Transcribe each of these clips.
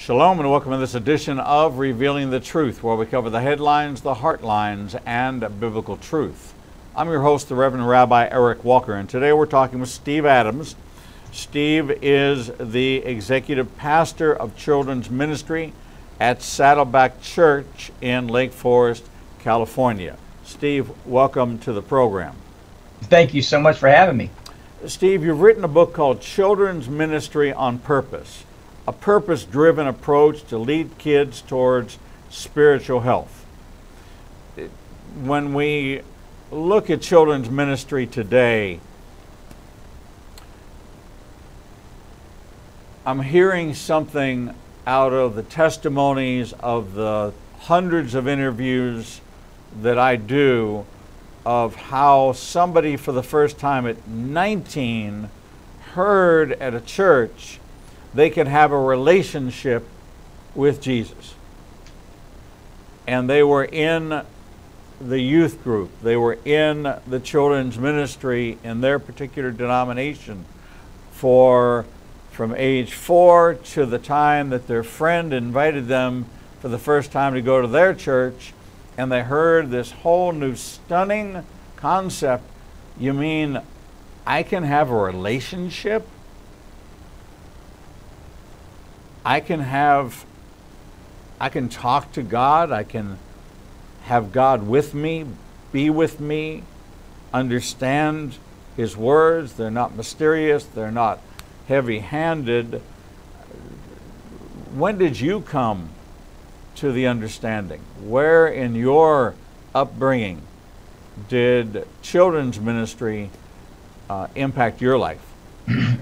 Shalom and welcome to this edition of Revealing the Truth, where we cover the headlines, the heartlines, and biblical truth. I'm your host, the Reverend Rabbi Eric Walker, and today we're talking with Steve Adams. Steve is the executive pastor of children's ministry at Saddleback Church in Lake Forest, California. Steve, welcome to the program. Thank you so much for having me. Steve, you've written a book called Children's Ministry on Purpose, a purpose-driven approach to lead kids towards spiritual health. When we look at children's ministry today, I'm hearing something out of the testimonies of the hundreds of interviews that I do of how somebody for the first time at 19 heard at a church they could have a relationship with Jesus. And they were in the youth group, they were in the children's ministry in their particular denomination from age 4 to the time that their friend invited them for the first time to go to their church, and they heard this whole new stunning concept. You mean I can have a relationship? I can talk to God, I can have God with me, be with me, understand His words. They're not mysterious, they're not heavy-handed. When did you come to the understanding? Where in your upbringing did children's ministry impact your life?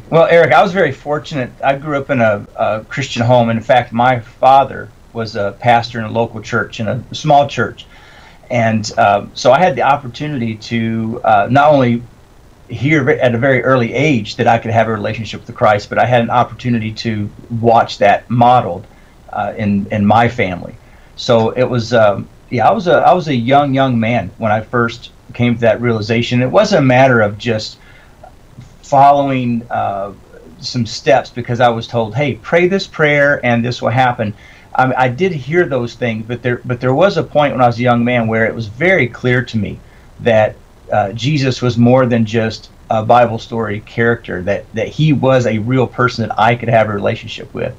Well, Eric, I was very fortunate. I grew up in a Christian home. In fact, my father was a pastor in a local church, in a small church. And so I had the opportunity to not only hear at a very early age that I could have a relationship with Christ, but I had an opportunity to watch that modeled in my family. So it was, I was a young man when I first came to that realization. It wasn't a matter of just following some steps because I was told, hey, pray this prayer and this will happen. I did hear those things, but there was a point when I was a young man where it was very clear to me that Jesus was more than just a Bible story character, that he was a real person that I could have a relationship with.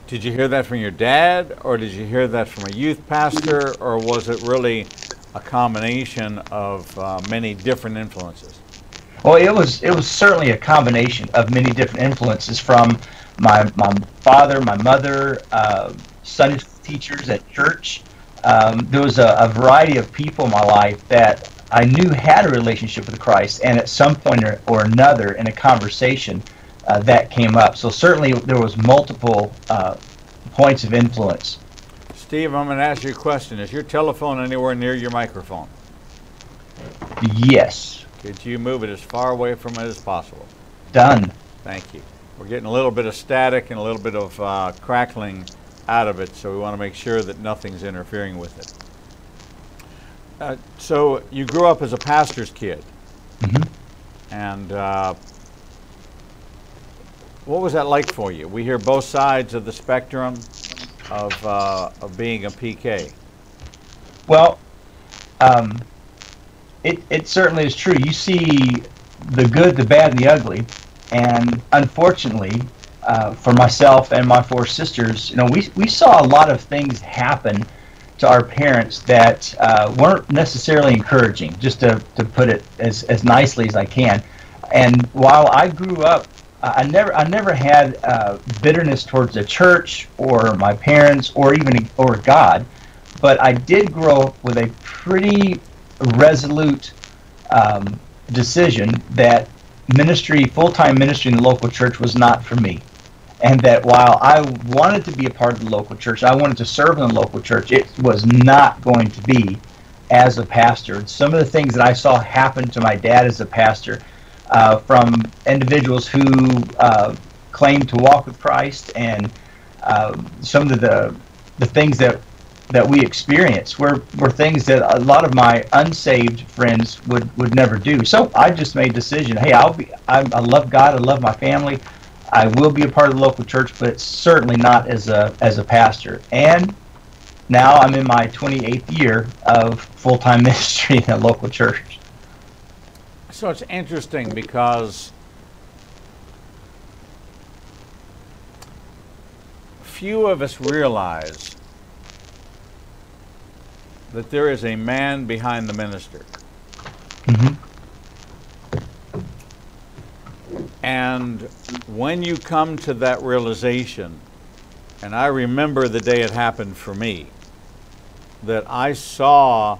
Did you hear that from your dad, or did you hear that from a youth pastor, or was it really a combination of many different influences? Well, it was certainly a combination of many different influences from my father, my mother, Sunday school teachers at church. There was a variety of people in my life that I knew had a relationship with Christ, and at some point or another in a conversation that came up. So certainly there was multiple points of influence. Steve, I'm going to ask you a question. Is your telephone anywhere near your microphone? Yes. Could you move it as far away from it as possible? Done. Thank you. We're getting a little bit of static and a little bit of crackling out of it, so we want to make sure that nothing's interfering with it. So you grew up as a pastor's kid. Mm-hmm. And what was that like for you? We hear both sides of the spectrum of being a PK. Well, it certainly is true. You see the good, the bad, and the ugly, and unfortunately, for myself and my 4 sisters, we saw a lot of things happen to our parents that weren't necessarily encouraging, just to put it as nicely as I can. And while I grew up, I never had bitterness towards the church or my parents or God, but I did grow up with a pretty resolute decision that full-time ministry in the local church was not for me. And that while I wanted to be a part of the local church, I wanted to serve in the local church, it was not going to be as a pastor. Some of the things that I saw happen to my dad as a pastor, from individuals who claimed to walk with Christ, and some of the things that we experienced were things that a lot of my unsaved friends would never do. So I just made a decision. Hey, I love God. I love my family. I will be a part of the local church, but certainly not as a pastor. And now I'm in my 28th year of full-time ministry in a local church. So it's interesting because few of us realize that there is a man behind the minister. Mm-hmm. And when you come to that realization, and I remember the day it happened for me, that I saw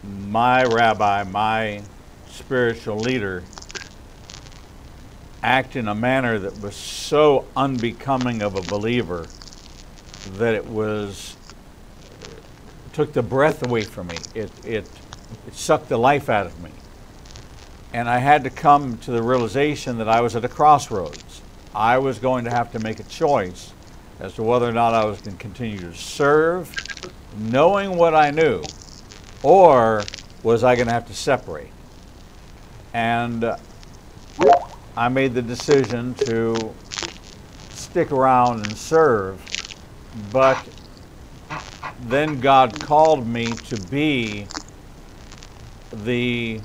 my rabbi, my spiritual leader, act in a manner that was so unbecoming of a believer that it took the breath away from me. It sucked the life out of me. And I had to come to the realization that I was at a crossroads. I was going to have to make a choice as to whether or not I was going to continue to serve, knowing what I knew, or was I going to have to separate. And I made the decision to stick around and serve, but then God called me to be the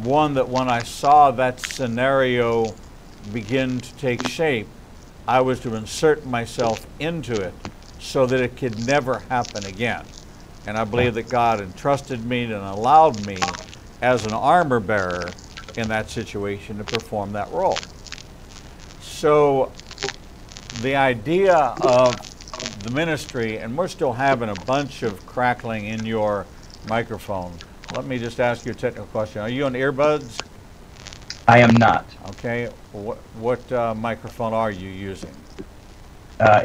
one that when I saw that scenario begin to take shape, I was to insert myself into it so that it could never happen again. And I believe that God entrusted me and allowed me as an armor bearer in that situation to perform that role. So the idea of the ministry, and we're still having a bunch of crackling in your microphone. Let me just ask you a technical question. Are you on earbuds? I am not. Okay. What microphone are you using?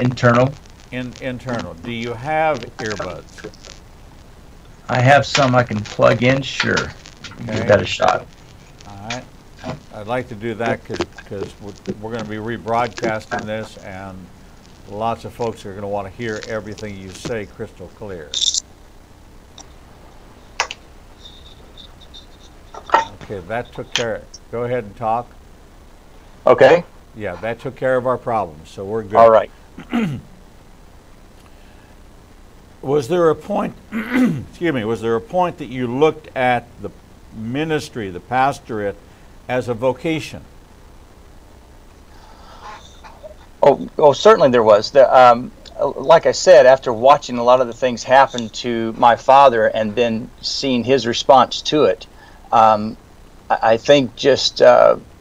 Internal. Internal. Do you have earbuds? I have some I can plug in, sure. Okay. Give that a shot. All right. I'd like to do that because we're going to be rebroadcasting this, and lots of folks are going to want to hear everything you say crystal clear. Okay, that took care of it. Go ahead and talk. Okay. Yeah, that took care of our problems, so we're good. All right. Was there a point, excuse me, was there a point that you looked at the ministry, the pastorate, as a vocation? Oh, certainly there was. Like I said, after watching a lot of the things happen to my father and then seeing his response to it, I think just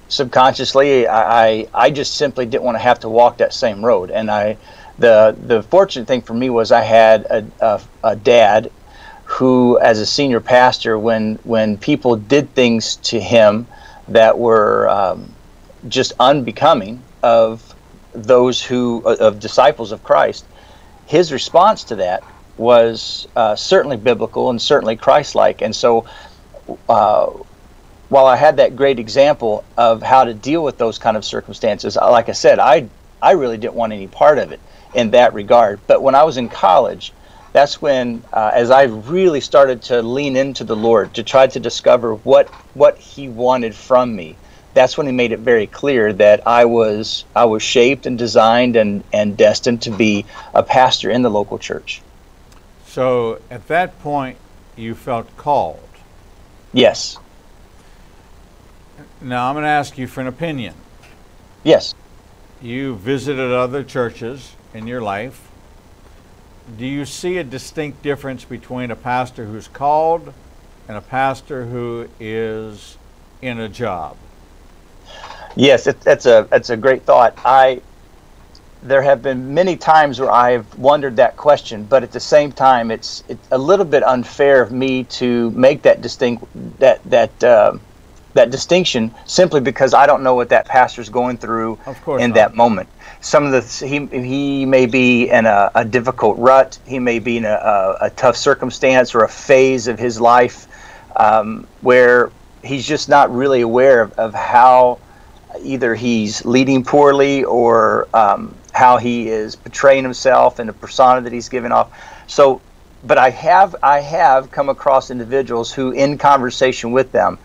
subconsciously, I just simply didn't want to have to walk that same road. And the fortunate thing for me was I had a dad who, as a senior pastor, when people did things to him that were just unbecoming of those of disciples of Christ, his response to that was certainly biblical and certainly Christ-like. And so while I had that great example of how to deal with those kind of circumstances, like I said, I really didn't want any part of it in that regard. But when I was in college, that's when, as I really started to lean into the Lord to try to discover what He wanted from me, that's when He made it very clear that I was shaped and designed and destined to be a pastor in the local church. So at that point, you felt called. Yes. Now I'm going to ask you for an opinion. Yes. You visited other churches in your life. Do you see a distinct difference between a pastor who's called and a pastor who is in a job? Yes, that's a great thought. There have been many times where I've wondered that question, but at the same time, it's a little bit unfair of me to make that that distinction simply because I don't know what that pastor's going through in that moment. Some of he may be in a difficult rut. He may be in a tough circumstance or a phase of his life where he's just not really aware of how either he's leading poorly or how he is portraying himself and the persona that he's giving off. So, but I have come across individuals who, in conversation with them,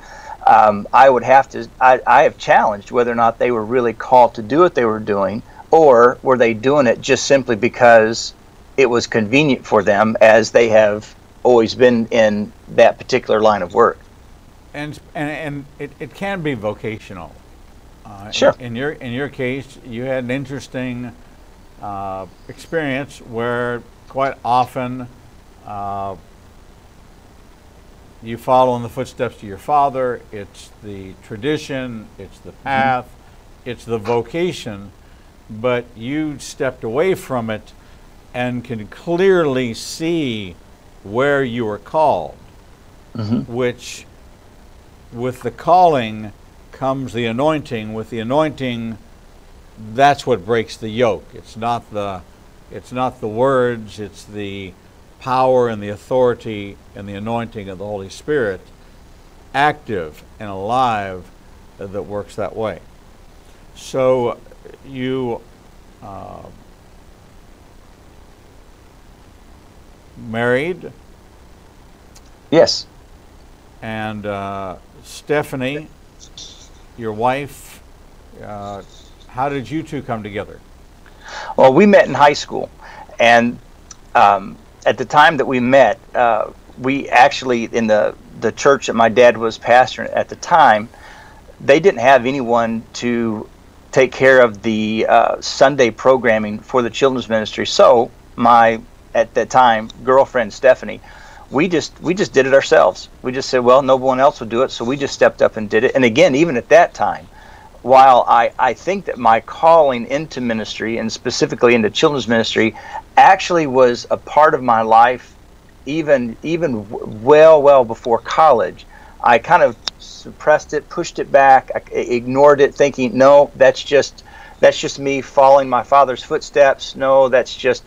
I have challenged whether or not they were really called to do what they were doing, or were they doing it just simply because it was convenient for them, as they have always been in that particular line of work. And it can be vocational. Sure. In your case, you had an interesting experience where quite often you follow in the footsteps of your father. It's the tradition, it's the path, it's the vocation, but you stepped away from it and can clearly see where you are called, which with the calling comes the anointing. With the anointing, that's what breaks the yoke. It's not the words, it's the power and the authority and the anointing of the Holy Spirit, active and alive, that works that way. So you married? Yes. And Stephanie, your wife, how did you two come together? Well, we met in high school, and at the time that we met, we actually, in the church that my dad was pastoring at the time, they didn't have anyone to take care of the Sunday programming for the children's ministry. So my, at that time, girlfriend Stephanie, we just did it ourselves. We just said, well, no one else would do it, so we just stepped up and did it. And again, even at that time, while I think that my calling into ministry, and specifically into children's ministry, actually was a part of my life even well before college, I kind of suppressed it, pushed it back, I ignored it, thinking, no, that's just me following my father's footsteps. No, that's just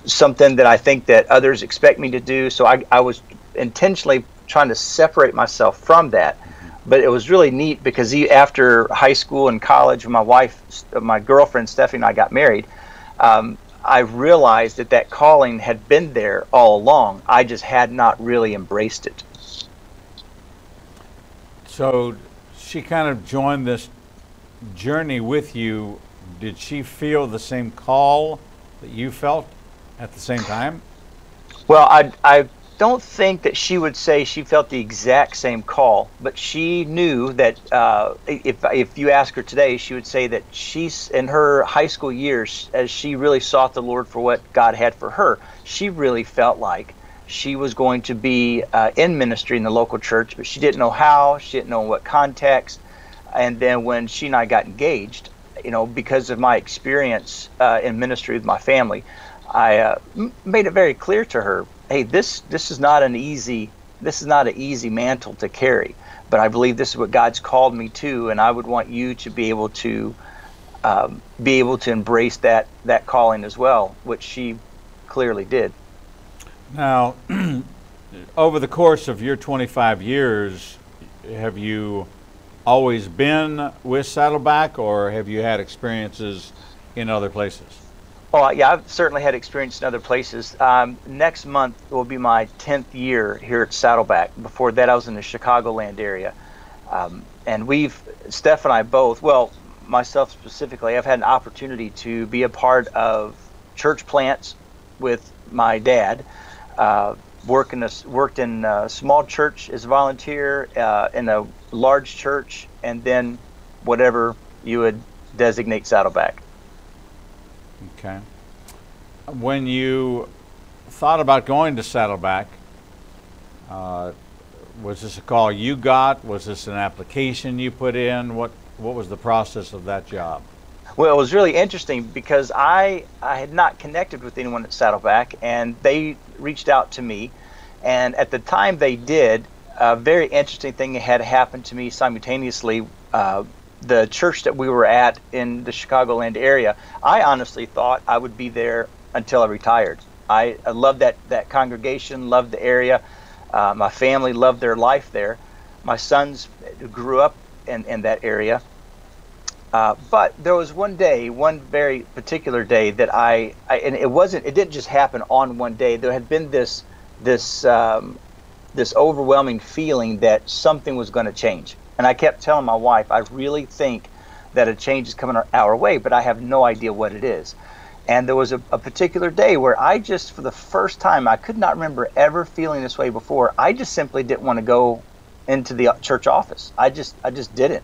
something that I think that others expect me to do. So I was intentionally trying to separate myself from that. But it was really neat because after high school and college, when my girlfriend Stephanie and I got married, I realized that calling had been there all along. I just had not really embraced it. So she kind of joined this journey with you. Did she feel the same call that you felt at the same time? Well, I don't think that she would say she felt the exact same call, but she knew that if you ask her today, she would say that she's in her high school years, as she really sought the Lord for what God had for her, she really felt like she was going to be in ministry in the local church, but she didn't know how, she didn't know in what context. And then when she and I got engaged, because of my experience in ministry with my family, I made it very clear to her, hey, this is not an easy mantle to carry, but I believe this is what God's called me to, and I would want you to be able to embrace that calling as well, which she clearly did. Now, over the course of your 25 years, have you always been with Saddleback, or have you had experiences in other places? Well, yeah, I've certainly had experience in other places. Next month will be my 10th year here at Saddleback. Before that, I was in the Chicagoland area. And Steph and I both, well, myself specifically, I've had an opportunity to be a part of church plants with my dad. Worked in a small church as a volunteer, in a large church, and then whatever you would designate Saddleback. Okay. When you thought about going to Saddleback, was this a call you got? Was this an application you put in? What was the process of that job? Well, it was really interesting because I had not connected with anyone at Saddleback, and they reached out to me. And at the time they did, a very interesting thing had happened to me simultaneously. The church that we were at in the Chicagoland area, I honestly thought I would be there until I retired. I loved that congregation, loved the area. My family loved their life there. My sons grew up in that area. But there was one very particular day that and it didn't just happen on one day. There had been this this overwhelming feeling that something was going to change. And I kept telling my wife, I really think that a change is coming our way, but I have no idea what it is. And there was a particular day where I just, for the first time, I could not remember ever feeling this way before. I just simply didn't want to go into the church office. I just didn't.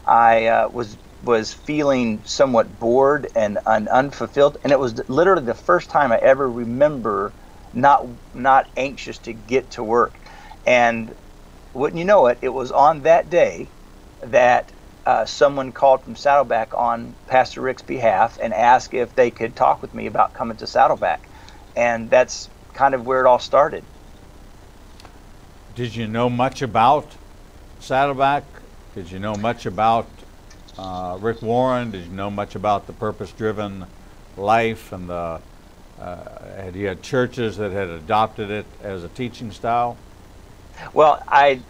I was feeling somewhat bored and unfulfilled, and it was literally the first time I ever remember not anxious to get to work. And wouldn't you know it, it was on that day that someone called from Saddleback on Pastor Rick's behalf and asked if they could talk with me about coming to Saddleback. And that's kind of where it all started. Did you know much about Saddleback? Did you know much about Rick Warren? Did you know much about the purpose-driven life and the had you had churches that had adopted it as a teaching style? Well, I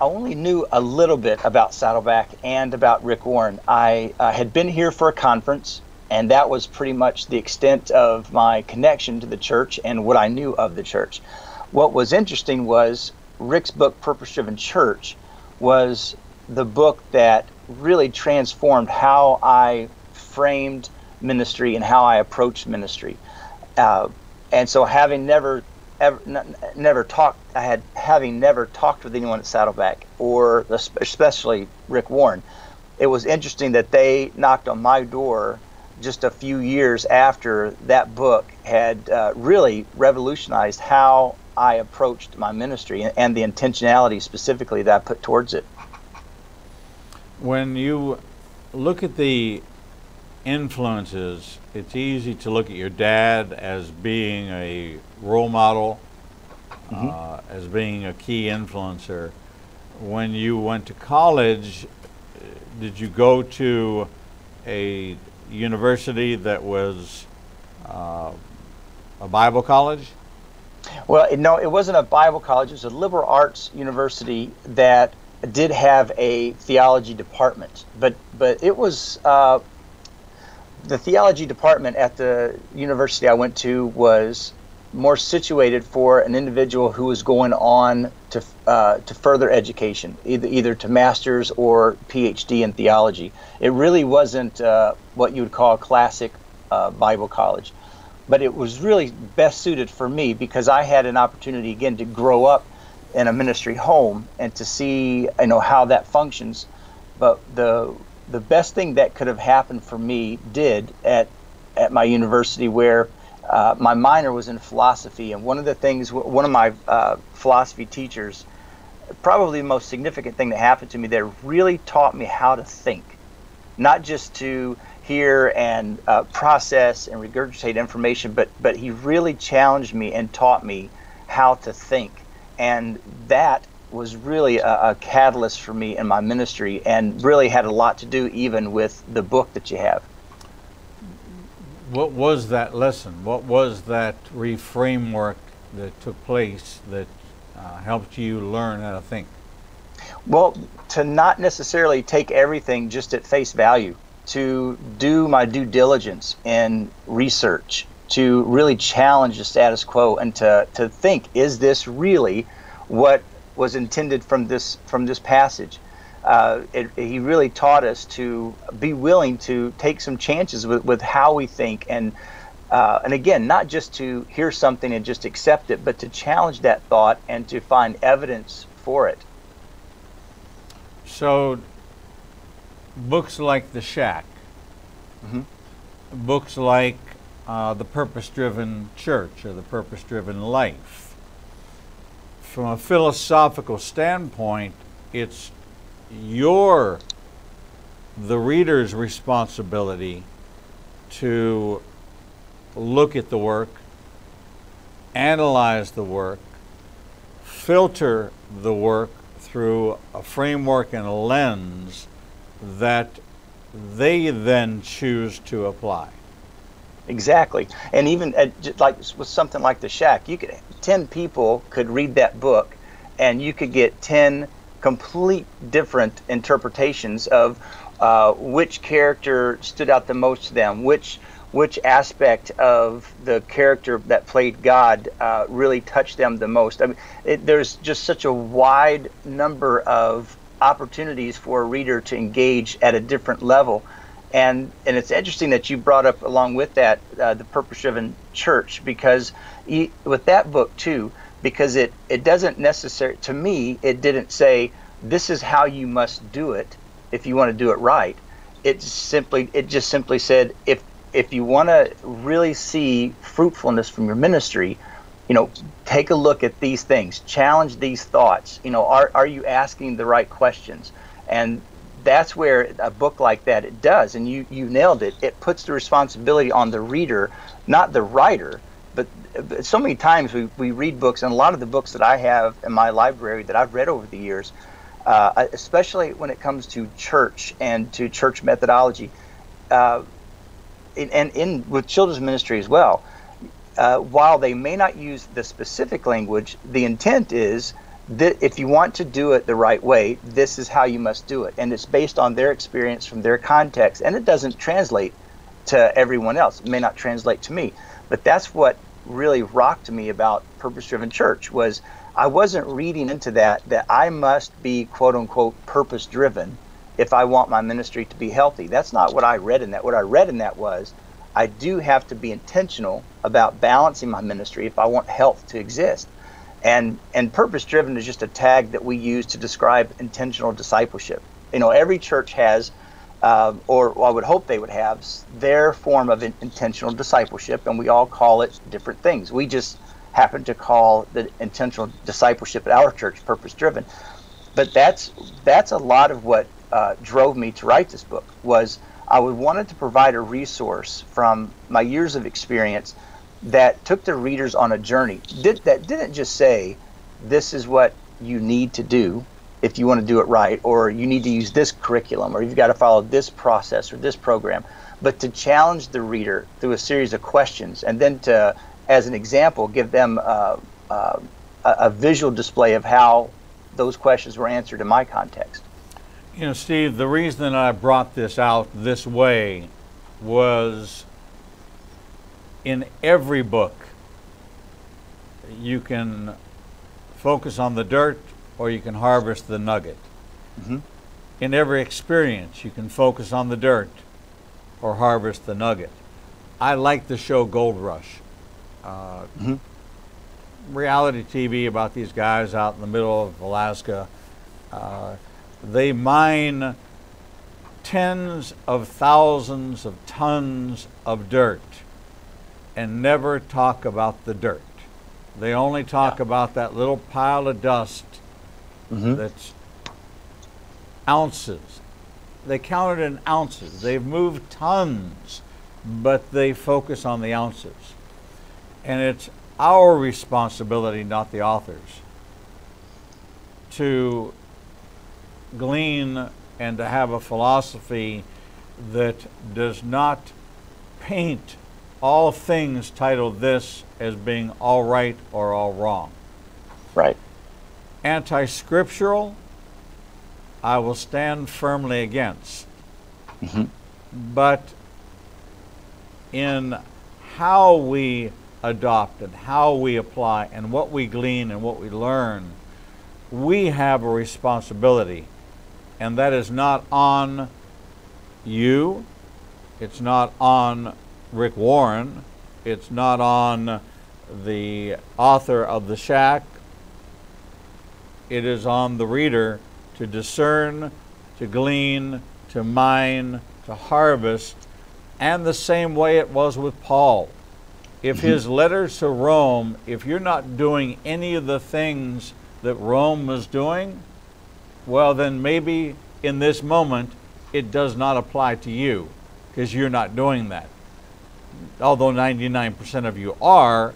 only knew a little bit about Saddleback and about Rick Warren. I had been here for a conference, and that was pretty much the extent of my connection to the church and what I knew of the church. What was interesting was Rick's book, Purpose Driven Church, was the book that really transformed how I framed ministry and how I approached ministry. And so having never talked with anyone at Saddleback, or especially Rick Warren, it was interesting that they knocked on my door just a few years after that book had really revolutionized how I approached my ministry and the intentionality specifically that I put towards it. When you look at the influences, it's easy to look at your dad as being a role model, as being a key influencer. When you went to college, did you go to a university that was a Bible college? Well, no, it wasn't a Bible college. It was a liberal arts university that did have a theology department, but it was the theology department at the university I went to was more situated for an individual who was going on to further education, either to master's or PhD in theology. It really wasn't what you would call a classic Bible college, but it was really best suited for me because I had an opportunity again to grow up in a ministry home and to see how that functions. But the best thing that could have happened for me did at my university, where my minor was in philosophy, and one of my philosophy teachers, probably the most significant thing that happened to me there, really taught me how to think, not just to hear and process and regurgitate information, but he really challenged me and taught me how to think. And that was really a catalyst for me in my ministry, and really had a lot to do even with the book that you have. What was that lesson? What was that reframework that took place that helped you learn how to think? Well, to not necessarily take everything just at face value, to do my due diligence in research, to really challenge the status quo, and to think, is this really what was intended from this passage? He really taught us to be willing to take some chances with how we think, and again, not just to hear something and just accept it, but to challenge that thought and to find evidence for it. So, books like The Shack, books like The Purpose-Driven Church or The Purpose-Driven Life, from a philosophical standpoint, it's the reader's responsibility to look at the work, analyze the work, filter the work through a framework and a lens that they then choose to apply. Exactly. And even like with something like The Shack, 10 people could read that book and you could get 10 complete different interpretations of which character stood out the most to them, which which aspect of the character that played God really touched them the most. I mean, there's just such a wide number of opportunities for a reader to engage at a different level. And it's interesting that you brought up along with that the purpose-driven church, because with that book too, because it doesn't necessarily, to me, it didn't say this is how you must do it if you want to do it right. It just simply said if you want to really see fruitfulness from your ministry, take a look at these things, challenge these thoughts. Are you asking the right questions? And that's where a book like that, it does, and you nailed it. It puts the responsibility on the reader, not the writer. But so many times we read books, and a lot of the books that I have in my library that I've read over the years, especially when it comes to church and to church methodology, and with children's ministry as well, while they may not use the specific language, the intent is that if you want to do it the right way, this is how you must do it. And it's based on their experience from their context, and it doesn't translate to everyone else. It may not translate to me. But that's what really rocked me about purpose-driven church, was I wasn't reading into that I must be quote-unquote purpose-driven if I want my ministry to be healthy. That's not what I read in that. What I read in that was I do have to be intentional about balancing my ministry if I want health to exist. And purpose-driven is just a tag that we use to describe intentional discipleship. Every church has, or I would hope they would have, their form of intentional discipleship, and we all call it different things. We just happen to call the intentional discipleship at our church purpose-driven. But that's a lot of what drove me to write this book. Was I wanted to provide a resource from my years of experience that took the readers on a journey that didn't just say, this is what you need to do if you want to do it right, or you need to use this curriculum, or you've got to follow this process or this program, but to challenge the reader through a series of questions, and then to, as an example, give them a visual display of how those questions were answered in my context. Steve, the reason I brought this out this way was, in every book, you can focus on the dirt or you can harvest the nugget. Mm-hmm. In every experience, you can focus on the dirt or harvest the nugget. I like the show Gold Rush. Reality TV about these guys out in the middle of Alaska. They mine tens of thousands of tons of dirt and never talk about the dirt. They only talk about that little pile of dust that's ounces. They count it in ounces. They've moved tons, but they focus on the ounces. And it's our responsibility, not the authors, to glean and to have a philosophy that does not paint all things titled this as being all right or all wrong. Right. Anti-scriptural, I will stand firmly against. But in how we adopt and how we apply and what we glean and what we learn, we have a responsibility. And that is not on you. It's not on Rick Warren. It's not on the author of The Shack. It is on the reader to discern, to glean, to mine, to harvest, and the same way it was with Paul. If his letters to Rome, if you're not doing any of the things that Rome was doing, well, then maybe in this moment it does not apply to you because you're not doing that. Although 99% of you are,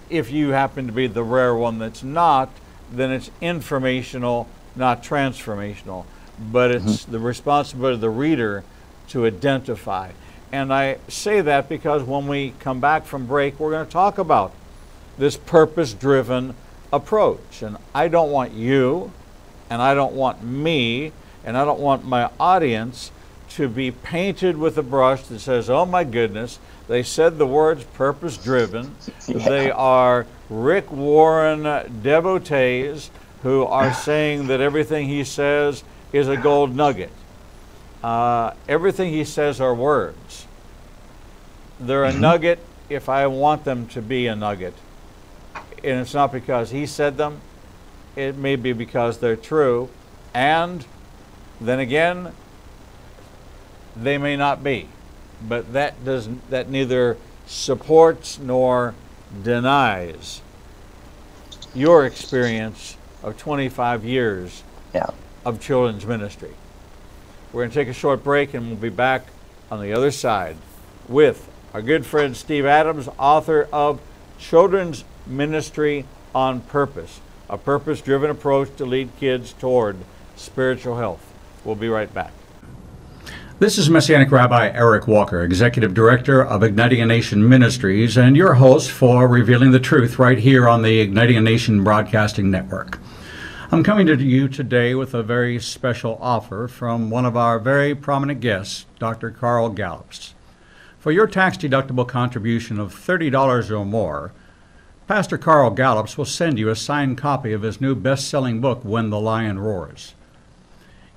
if you happen to be the rare one that's not, then it's informational, not transformational. But it's the responsibility of the reader to identify. And I say that because when we come back from break, we're going to talk about this purpose-driven approach. And I don't want you, and I don't want me, and I don't want my audience to be painted with a brush that says, oh my goodness, they said the words purpose driven. Yeah. They are Rick Warren devotees who are saying that everything he says is a gold nugget. Everything he says are words. They're a nugget if I want them to be a nugget. And it's not because he said them. It may be because they're true. And then again, they may not be. But that neither supports nor denies your experience of 25 years of children's ministry. We're going to take a short break, and we'll be back on the other side with our good friend Steve Adams, author of Children's Ministry on Purpose, a purpose-driven approach to lead kids toward spiritual health. We'll be right back. This is Messianic Rabbi Eric Walker, Executive Director of Igniting a Nation Ministries, and your host for Revealing the Truth right here on the Igniting a Nation Broadcasting Network. I'm coming to you today with a very special offer from one of our very prominent guests, Dr. Carl Gallups. For your tax-deductible contribution of $30 or more, Pastor Carl Gallups will send you a signed copy of his new best-selling book, When the Lion Roars.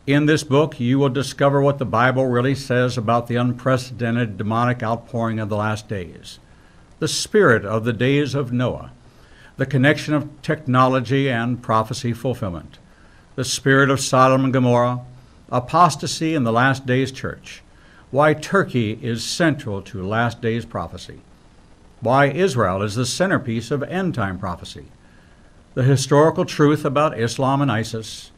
In this book, you will discover what the Bible really says about the unprecedented demonic outpouring of the last days, the spirit of the days of Noah, the connection of technology and prophecy fulfillment, the spirit of Sodom and Gomorrah, apostasy in the last days church, why Turkey is central to last days prophecy, why Israel is the centerpiece of end-time prophecy, the historical truth about Islam and ISIS,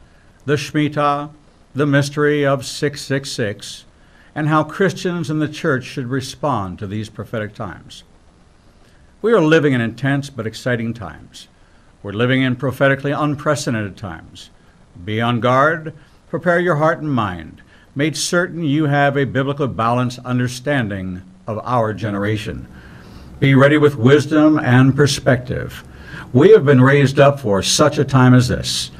the Shemitah, the mystery of 666, and how Christians in the church should respond to these prophetic times. We are living in intense but exciting times. We're living in prophetically unprecedented times. Be on guard, prepare your heart and mind, make certain you have a biblical balanced understanding of our generation. Be ready with wisdom and perspective. We have been raised up for such a time as this.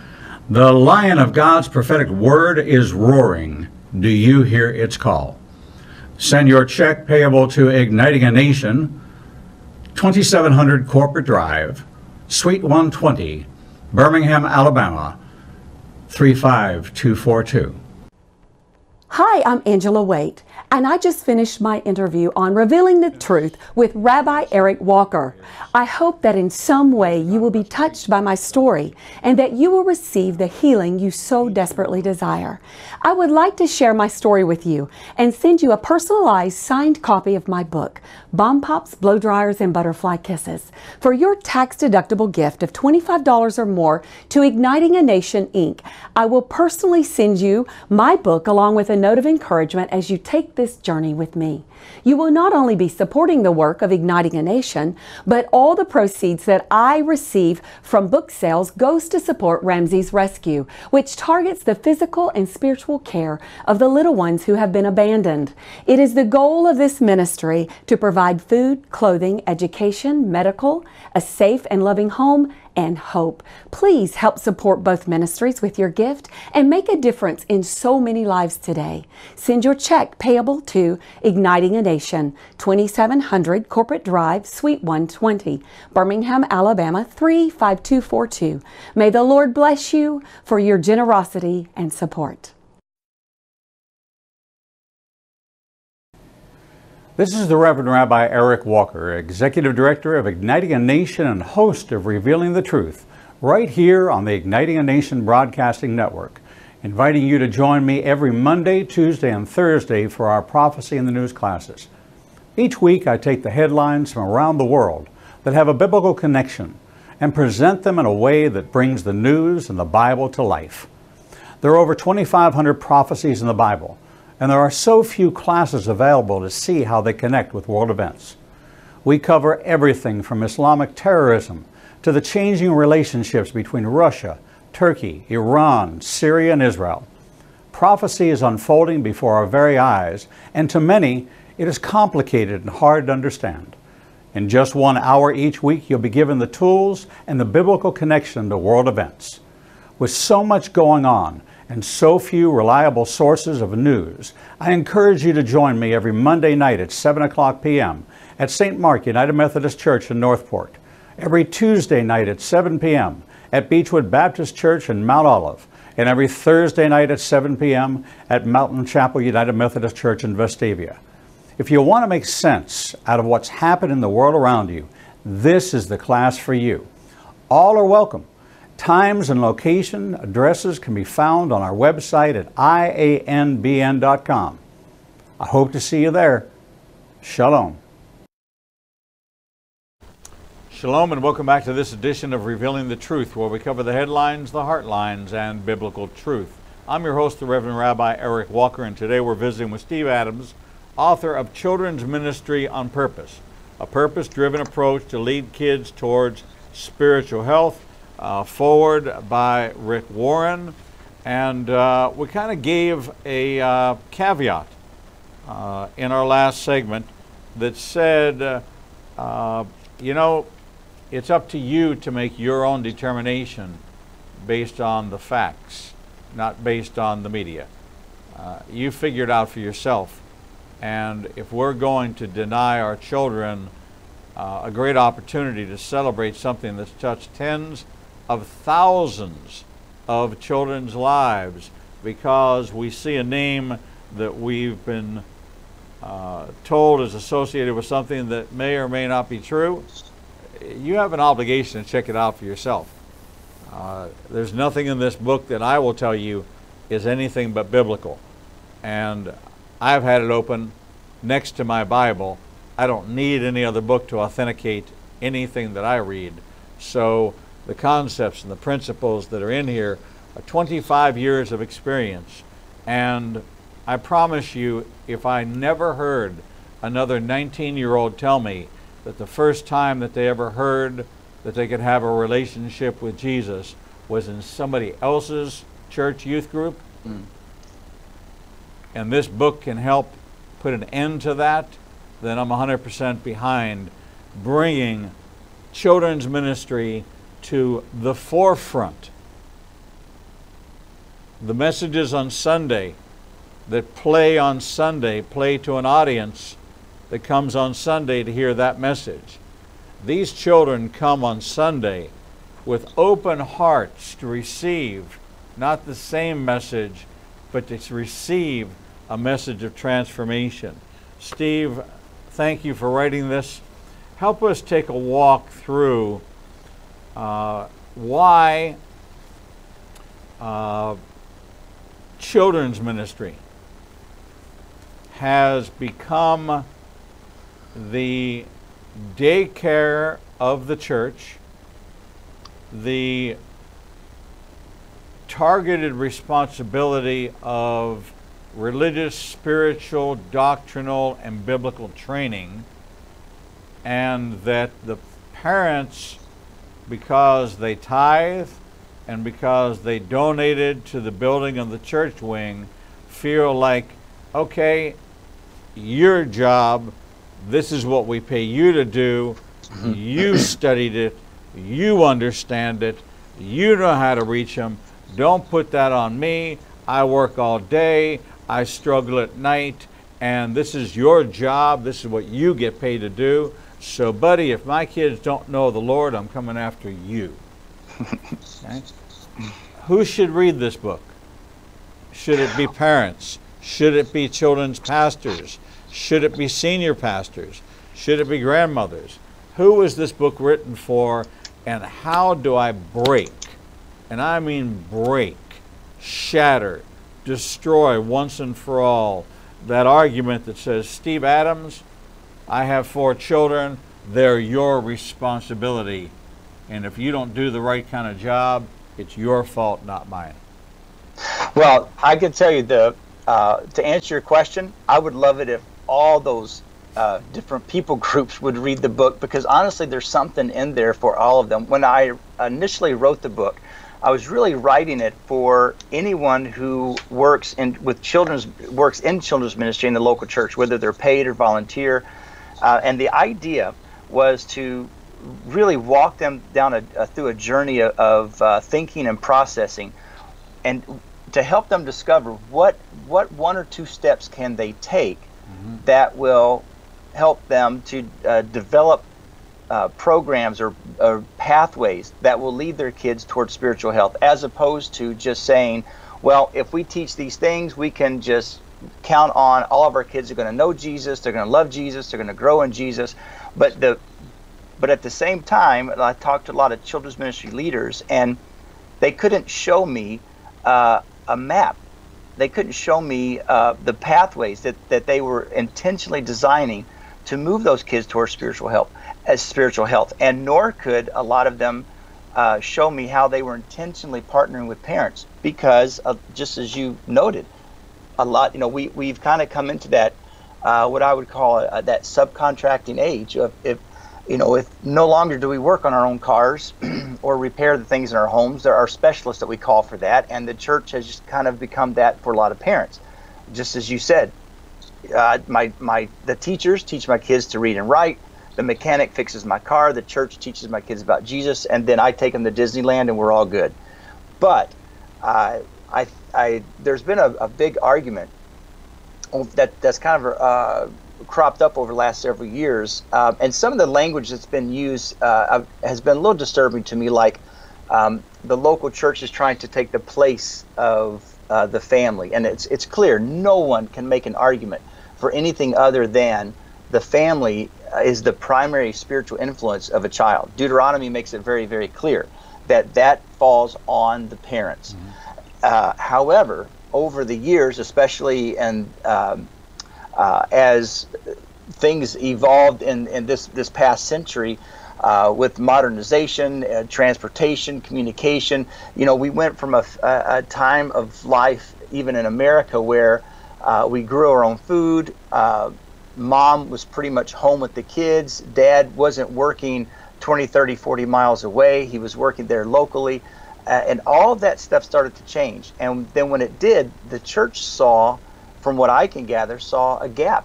The Lion of God's prophetic word is roaring. Do you hear its call? Send your check payable to Igniting a Nation, 2700 Corporate Drive, Suite 120, Birmingham, Alabama, 35242. Hi, I'm Angela Waite, and I just finished my interview on Revealing the Truth with Rabbi Eric Walker. I hope that in some way you will be touched by my story and that you will receive the healing you so desperately desire. I would like to share my story with you and send you a personalized signed copy of my book, Bomb Pops, Blow Dryers, and Butterfly Kisses, for your tax-deductible gift of $25 or more to Igniting a Nation, Inc. I will personally send you my book along with a note of encouragement as you take this journey with me. You will not only be supporting the work of Igniting a Nation, but all the proceeds that I receive from book sales goes to support Ramsey's Rescue, which targets the physical and spiritual care of the little ones who have been abandoned. It is the goal of this ministry to provide food, clothing, education, medical, a safe and loving home, and hope. Please help support both ministries with your gift and make a difference in so many lives today. Send your check payable to Igniting a Nation, 2700 Corporate Drive, Suite 120, Birmingham, Alabama, 35242. May the Lord bless you for your generosity and support. This is the Reverend Rabbi Eric Walker, Executive Director of Igniting a Nation and host of Revealing the Truth, right here on the Igniting a Nation Broadcasting Network, inviting you to join me every Monday, Tuesday, and Thursday for our Prophecy in the News classes. Each week I take the headlines from around the world that have a biblical connection and present them in a way that brings the news and the Bible to life. There are over 2,500 prophecies in the Bible, and there are so few classes available to see how they connect with world events. We cover everything from Islamic terrorism to the changing relationships between Russia, Turkey, Iran, Syria, and Israel. Prophecy is unfolding before our very eyes, and to many, it is complicated and hard to understand. In just 1 hour each week, you'll be given the tools and the biblical connection to world events. With so much going on, and so few reliable sources of news, I encourage you to join me every Monday night at 7 o'clock p.m. at St. Mark United Methodist Church in Northport, every Tuesday night at 7 p.m. at Beechwood Baptist Church in Mount Olive, and every Thursday night at 7 p.m. at Mountain Chapel United Methodist Church in Vestavia. If you want to make sense out of what's happened in the world around you, this is the class for you. All are welcome. Times and location addresses can be found on our website at ianbn.com. I hope to see you there. Shalom. Shalom and welcome back to this edition of Revealing the Truth, where we cover the headlines, the heartlines, and biblical truth. I'm your host, the Reverend Rabbi Eric Walker, and today we're visiting with Steve Adams, author of Children's Ministry on Purpose, a purpose-driven approach to lead kids towards spiritual health, forward by Rick Warren. And we kind of gave a caveat in our last segment that said, you know, it's up to you to make your own determination based on the facts, not based on the media. You figure it out for yourself. And if we're going to deny our children a great opportunity to celebrate something that's touched tens of thousands of children's lives because we see a name that we've been told is associated with something that may or may not be true, you have an obligation to check it out for yourself. There's nothing in this book that I will tell you is anything but biblical. And I've had it open next to my Bible. I don't need any other book to authenticate anything that I read. So the concepts and the principles that are in here are 25 years of experience. And I promise you, if I never heard another 19-year-old tell me that the first time that they ever heard that they could have a relationship with Jesus was in somebody else's church youth group, and this book can help put an end to that, then I'm 100% behind bringing children's ministry to the forefront. The messages on Sunday that play on Sunday play to an audience that comes on Sunday to hear that message. These children come on Sunday with open hearts to receive not the same message, but to receive a message of transformation. Steve, thank you for writing this. Help us take a walk through why children's ministry has become the daycare of the church, the targeted responsibility of religious, spiritual, doctrinal, and biblical training, and that the parents, because they tithe and because they donated to the building of the church wing, feel like, okay, your job, this is what we pay you to do, you studied it, you understand it, you know how to reach them, don't put that on me, I work all day, I struggle at night, and this is your job, this is what you get paid to do, so buddy, if my kids don't know the Lord, I'm coming after you. Okay? Who should read this book? Should it be parents? Should it be children's pastors? Should it be senior pastors? Should it be grandmothers? Who is this book written for, and how do I break, and I mean break, shatter, destroy once and for all that argument that says, Steve Adams, I have 4 children, they're your responsibility, and if you don't do the right kind of job, it's your fault, not mine. Well, I can tell you to answer your question, I would love it if all those different people groups would read the book, because honestly there's something in there for all of them. When I initially wrote the book, I was really writing it for anyone who works in children's ministry in the local church, whether they're paid or volunteer. And the idea was to really walk them down through a journey of thinking and processing, and to help them discover what one or two steps can they take that will help them to develop programs or pathways that will lead their kids towards spiritual health, as opposed to just saying, well, if we teach these things, we can just count on all of our kids are going to know Jesus, they're going to love Jesus, they're going to grow in Jesus. But at the same time, I talked to a lot of children's ministry leaders, and they couldn't show me a map. They couldn't show me the pathways that they were intentionally designing to move those kids towards spiritual health, and nor could a lot of them show me how they were intentionally partnering with parents, because just as you noted, a lot, we've kind of come into that what I would call that subcontracting age of if no longer do we work on our own cars or repair the things in our homes. There are specialists that we call for that, and the church has just kind of become that for a lot of parents. Just as you said, the teachers teach my kids to read and write. The mechanic fixes my car. The church teaches my kids about Jesus, and then I take them to Disneyland, and we're all good. But there's been a big argument that's kind of cropped up over the last several years, and some of the language that's been used has been a little disturbing to me, like the local church is trying to take the place of the family, and it's clear no one can make an argument for anything other than the family is the primary spiritual influence of a child. Deuteronomy makes it very, very clear that falls on the parents. However, over the years, especially as things evolved in this past century, with modernization, transportation, communication, we went from a time of life, even in America, where we grew our own food. Mom was pretty much home with the kids. Dad wasn't working 20, 30, 40 miles away. He was working there locally. And all of that stuff started to change. And then when it did, the church saw, from what I can gather, saw a gap.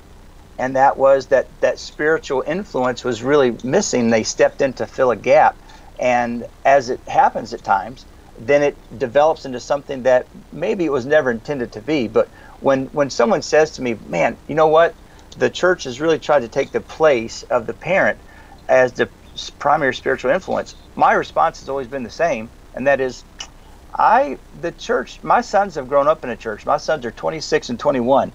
And that was that spiritual influence was really missing. They stepped in to fill a gap. And as it happens at times, then it develops into something that maybe it was never intended to be. But when someone says to me, man, you know what? The church has really tried to take the place of the parent as the primary spiritual influence. My response has always been the same, and that is, the church, my sons have grown up in a church. My sons are 26 and 21.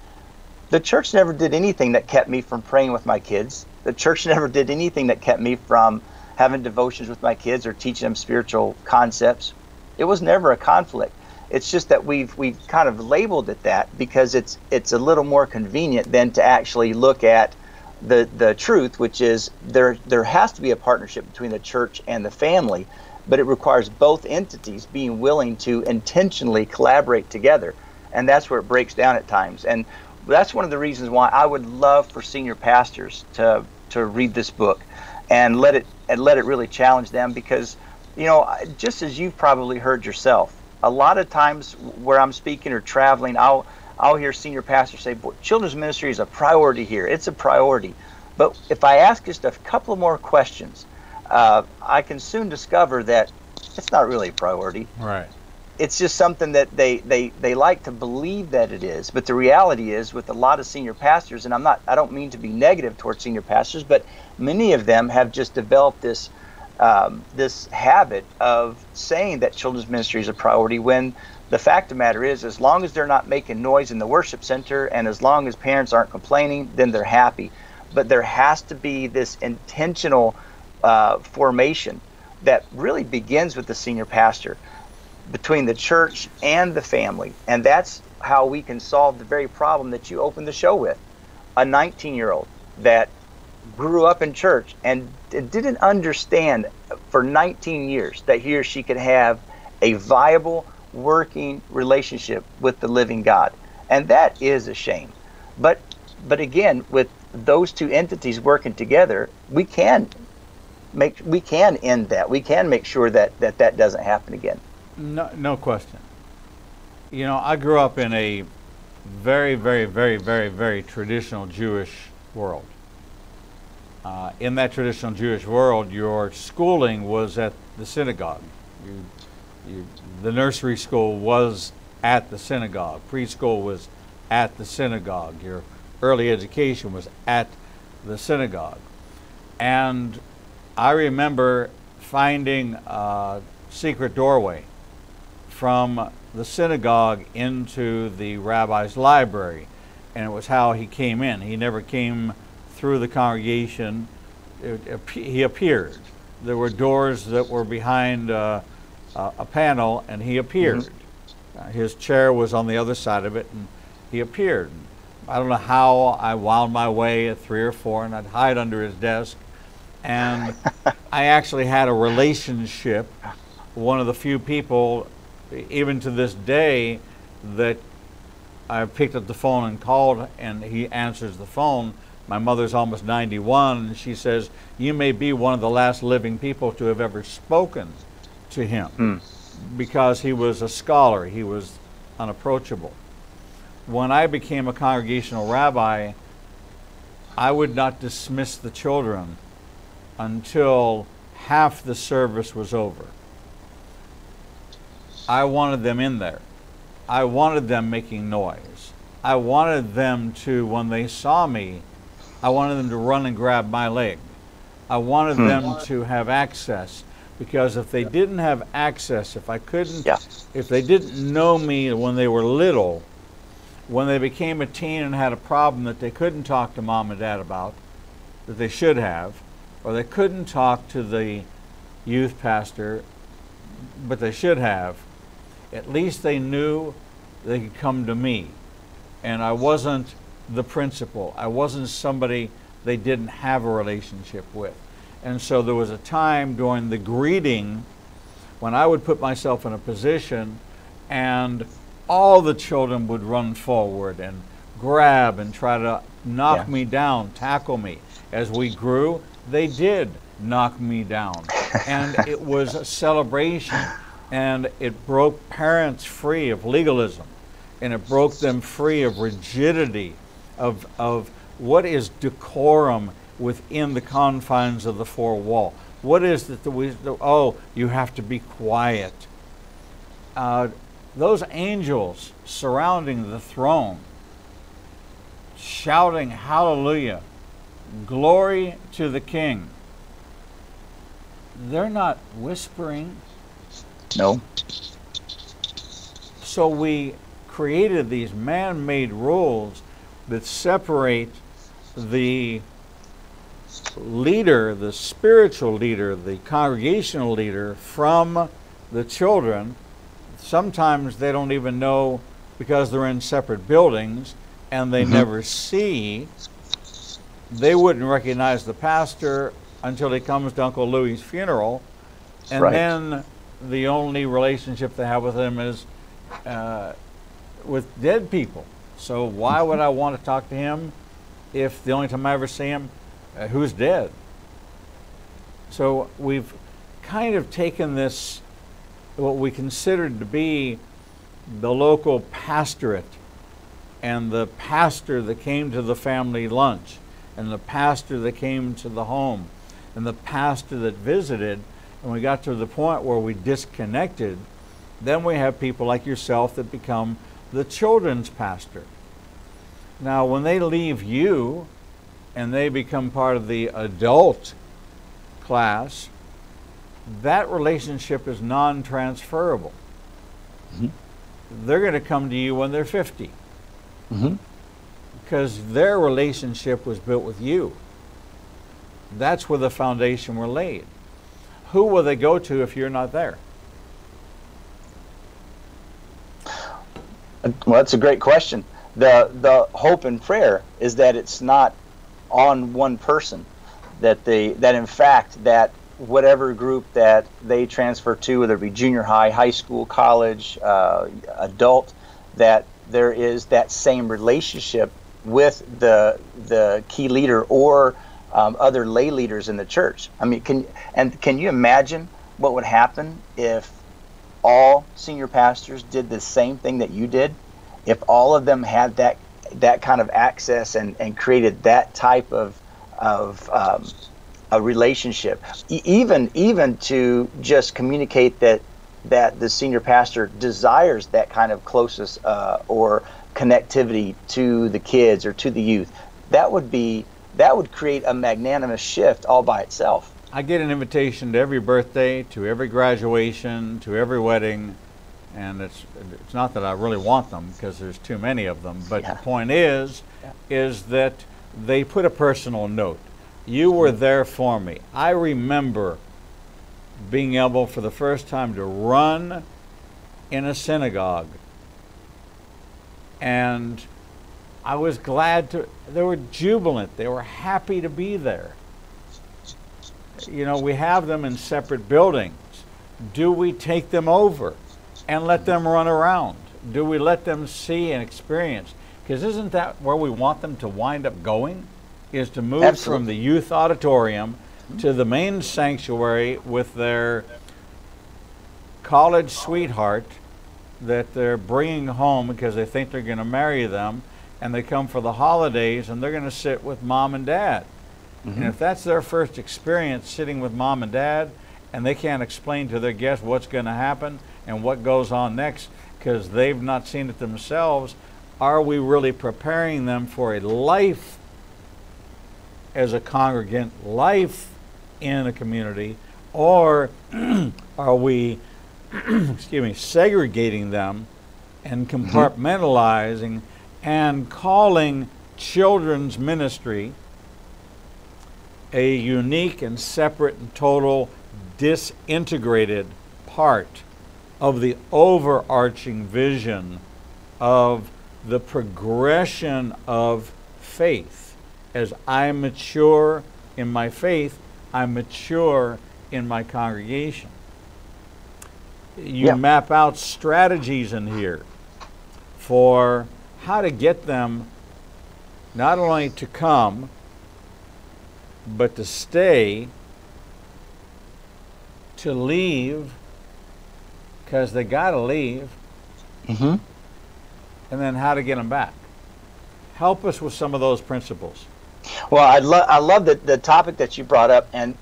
The church never did anything that kept me from praying with my kids. The church never did anything that kept me from having devotions with my kids or teaching them spiritual concepts. It was never a conflict. It's just that we've kind of labeled it that because it's a little more convenient than to actually look at the truth, which is there has to be a partnership between the church and the family, but it requires both entities being willing to intentionally collaborate together, and that's where it breaks down at times. And that's one of the reasons why I would love for senior pastors to read this book and let it really challenge them, because just as you've probably heard yourself, a lot of times where I'm speaking or traveling, I'll hear senior pastors say, boy, children's ministry is a priority here. It's a priority. But if I ask just a couple more questions, I can soon discover that it's not really a priority. Right. It's just something that they like to believe that it is. But the reality is, with a lot of senior pastors, and I don't mean to be negative towards senior pastors, but many of them have just developed this habit of saying that children's ministry is a priority, when the fact of the matter is, as long as they're not making noise in the worship center and as long as parents aren't complaining, then they're happy. But there has to be this intentional formation that really begins with the senior pastor, between the church and the family. And that's how we can solve the very problem that you opened the show with. A 19-year-old that grew up in church and didn't understand for 19 years that he or she could have a viable, working relationship with the living God. And that is a shame. But again, with those two entities working together, we can end that. We can make sure that doesn't happen again. No question. I grew up in a very, very, very, very, very traditional Jewish world. In that traditional Jewish world, your schooling was at the synagogue. The nursery school was at the synagogue. Preschool was at the synagogue. Your early education was at the synagogue. And I remember finding a secret doorway from the synagogue into the rabbi's library, and it was how he came in. He never came through the congregation. He appeared. There were doors that were behind a panel, and he appeared. His chair was on the other side of it, and he appeared. I don't know how I wound my way at 3 or 4, and I'd hide under his desk. And I actually had a relationship, one of the few people, even to this day, that I picked up the phone and called, and he answers the phone. My mother's almost 91, and she says, "You may be one of the last living people to have ever spoken to him," because he was a scholar. He was unapproachable. When I became a congregational rabbi, I would not dismiss the children until half the service was over. I wanted them in there. I wanted them making noise. I wanted them to, when they saw me, I wanted them to run and grab my leg. I wanted them to have access, because if they didn't have access, if I couldn't, if they didn't know me when they were little, when they became a teen and had a problem that they couldn't talk to mom and dad about, that they should have, or they couldn't talk to the youth pastor, but they should have, at least they knew they could come to me. And I wasn't the principal. I wasn't somebody they didn't have a relationship with. And so there was a time during the greeting when I would put myself in a position and all the children would run forward and grab and try to knock me down, tackle me. As we grew, they did knock me down. And it was a celebration, and it broke parents free of legalism, and it broke them free of rigidity, of what is decorum within the confines of the four wall. What is it that oh, you have to be quiet. Those angels surrounding the throne, shouting hallelujah, glory to the King. They're not whispering. No. So we created these man-made rules that separate the leader, the spiritual leader, the congregational leader from the children. Sometimes they don't even know, because they're in separate buildings and they never see. They wouldn't recognize the pastor until he comes to Uncle Louie's funeral, and then the only relationship they have with him is with dead people. So why would I want to talk to him if the only time I ever see him, who's dead? So we've kind of taken this, what we considered to be the local pastorate, and the pastor that came to the family lunch, and the pastor that came to the home, and the pastor that visited, and we got to the point where we disconnected. Then we have people like yourself that become the children's pastor. Now, when they leave you and they become part of the adult class, that relationship is non-transferable. They're going to come to you when they're 50. Because their relationship was built with you. That's where the foundation were laid. Who will they go to if you're not there? Well, that's a great question. The hope and prayer is that it's not on one person, that in fact that whatever group that they transfer to, whether it be junior high, high school, college, adult, that there is that same relationship with the key leader or other lay leaders in the church. I mean, can you imagine what would happen if all senior pastors did the same thing that you did? If all of them had that kind of access and created that type of a relationship, even to just communicate that that the senior pastor desires that kind of closeness or connectivity to the kids or to the youth, that would create a magnanimous shift all by itself. I get an invitation to every birthday, to every graduation, to every wedding, and it's not that I really want them because there's too many of them, but the point is that they put a personal note. You were there for me. I remember being able for the first time to run in a synagogue, and I was glad to, they were jubilant, they were happy to be there. You know, we have them in separate buildings. Do we take them over and let them run around? Do we let them see and experience? Because isn't that where we want them to wind up going? Is to move Absolutely. From the youth auditorium to the main sanctuary with their college sweetheart that they're bringing home because they think they're going to marry them, and they come for the holidays and they're going to sit with mom and dad. And if that's their first experience sitting with mom and dad, and they can't explain to their guests what's going to happen and what goes on next because they've not seen it themselves, are we really preparing them for a life as a congregant, life in a community, or are we segregating them and compartmentalizing and calling children's ministry a unique and separate and total disintegrated part of the overarching vision of the progression of faith? As I mature in my faith, I mature in my congregation. You map out strategies in here for how to get them not only to come, but to stay, to leave, because they got to leave, and then how to get them back. Help us with some of those principles. Well, I love the topic that you brought up, and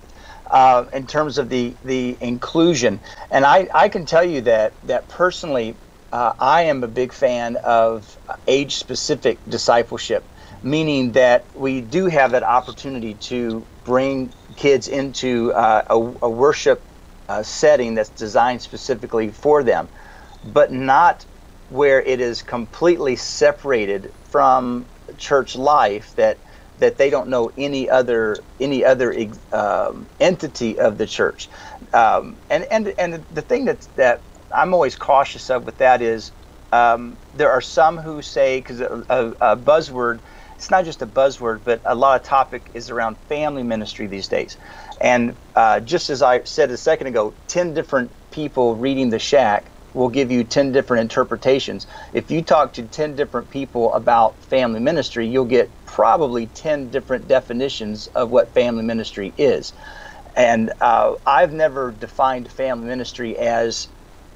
in terms of the inclusion, and I can tell you that personally, I am a big fan of age-specific discipleship, meaning that we do have that opportunity to bring kids into a worship setting that's designed specifically for them, but not where it is completely separated from church life, that they don't know any other entity of the church. And the thing that I'm always cautious of with that is there are some who say, because a buzzword, it's not just a buzzword, but a lot of topic is around family ministry these days. And just as I said a second ago, 10 different people reading the shack will give you 10 different interpretations. If you talk to 10 different people about family ministry, you'll get probably 10 different definitions of what family ministry is. And I've never defined family ministry as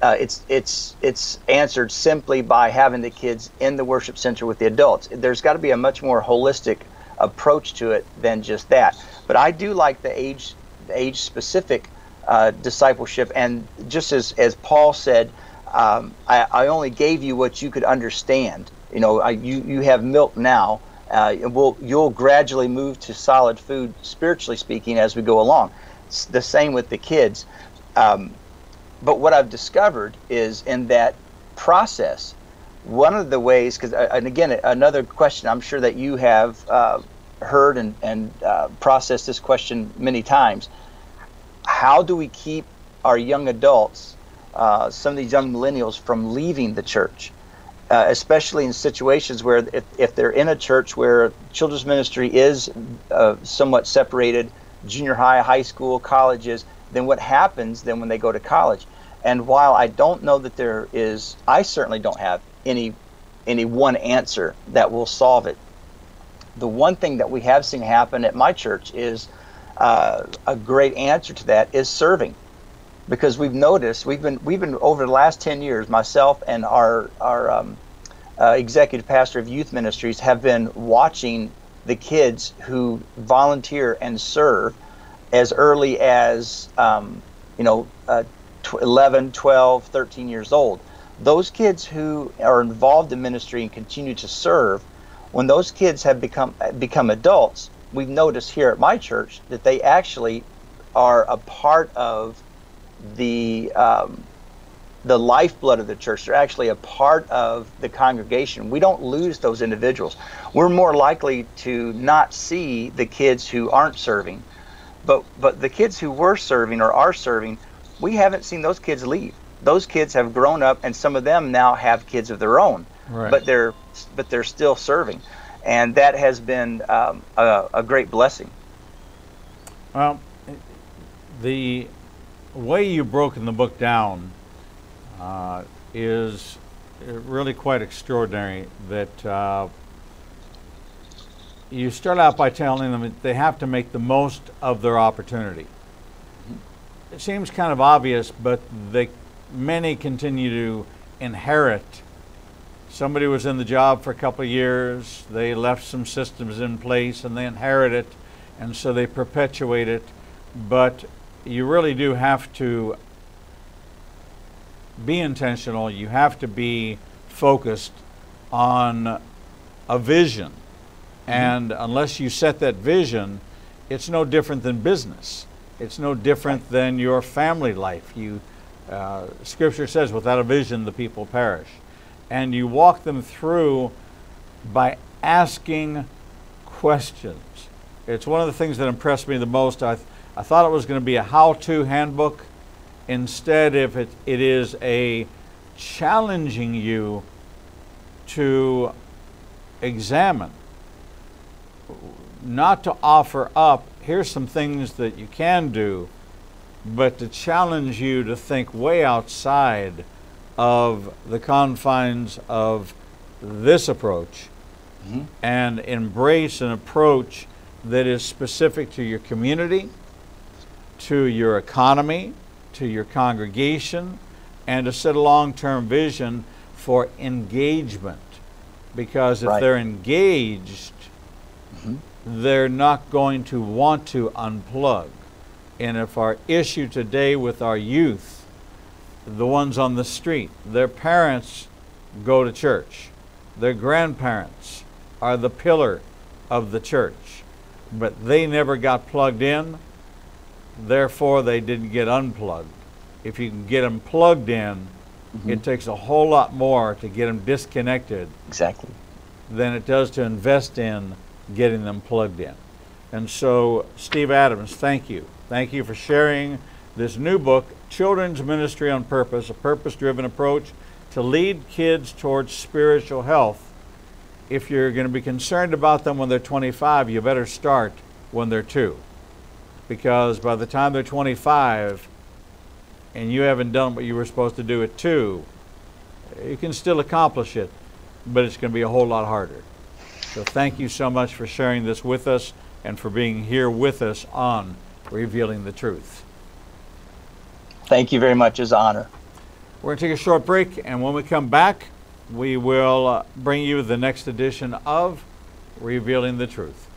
it's answered simply by having the kids in the worship center with the adults. There's got to be a much more holistic approach to it than just that. But I do like the age specific discipleship, and just as Paul said, I only gave you what you could understand. You know, you have milk now. You'll gradually move to solid food, spiritually speaking, as we go along. It's the same with the kids. But what I've discovered is in that process, one of the ways, and again, another question I'm sure that you have heard and processed this question many times: how do we keep our young adults, some of these young millennials, from leaving the church, especially in situations where if they're in a church where children's ministry is somewhat separated, junior high, high school, colleges, then what happens then when they go to college? And while I don't know that I certainly don't have any one answer that will solve it. The one thing that we have seen happen at my church is a great answer to that is serving, because we've noticed we've been over the last 10 years, myself and our executive pastor of youth ministries have been watching the kids who volunteer and serve as early as 11, 12, 13 years old. Those kids who are involved in ministry and continue to serve, when those kids have become adults, we've noticed here at my church that they actually are a part of the lifeblood of the church. They're actually a part of the congregation. We don't lose those individuals. We're more likely to not see the kids who aren't serving, but the kids who were serving or are serving, we haven't seen those kids leave. Those kids have grown up, and some of them now have kids of their own. Right. But they're still serving, and that has been a great blessing. Well, the way you've broken the book down is really quite extraordinary. That you start out by telling them that they have to make the most of their opportunity. It seems kind of obvious, but many continue to inherit. Somebody was in the job for a couple of years, they left some systems in place, and they inherit it, and so they perpetuate it. But you really do have to be intentional. You have to be focused on a vision. And unless you set that vision, it's no different than business. It's no different than your family life. Scripture says, without a vision, the people perish. And you walk them through by asking questions. It's one of the things that impressed me the most. I thought it was going to be a how-to handbook. Instead, if it is a challenging you to examine, not to offer up, here's some things that you can do, but to challenge you to think way outside of the confines of this approach, and embrace an approach that is specific to your community, to your economy, to your congregation, and to set a long-term vision for engagement. Because if they're engaged, they're not going to want to unplug. And if our issue today with our youth, the ones on the street, their parents go to church, their grandparents are the pillar of the church, but they never got plugged in, therefore they didn't get unplugged. If you can get them plugged in, it takes a whole lot more to get them disconnected than it does to invest in getting them plugged in. And so, Steve Adams, thank you. Thank you for sharing this new book, Children's Ministry on Purpose, a purpose-driven approach to lead kids towards spiritual health. If you're going to be concerned about them when they're 25, you better start when they're 2. Because by the time they're 25 and you haven't done what you were supposed to do at 2, you can still accomplish it, but it's going to be a whole lot harder. So thank you so much for sharing this with us and for being here with us on Revealing the Truth. Thank you very much. It's an honor. We're going to take a short break, and when we come back, we will bring you the next edition of Revealing the Truth.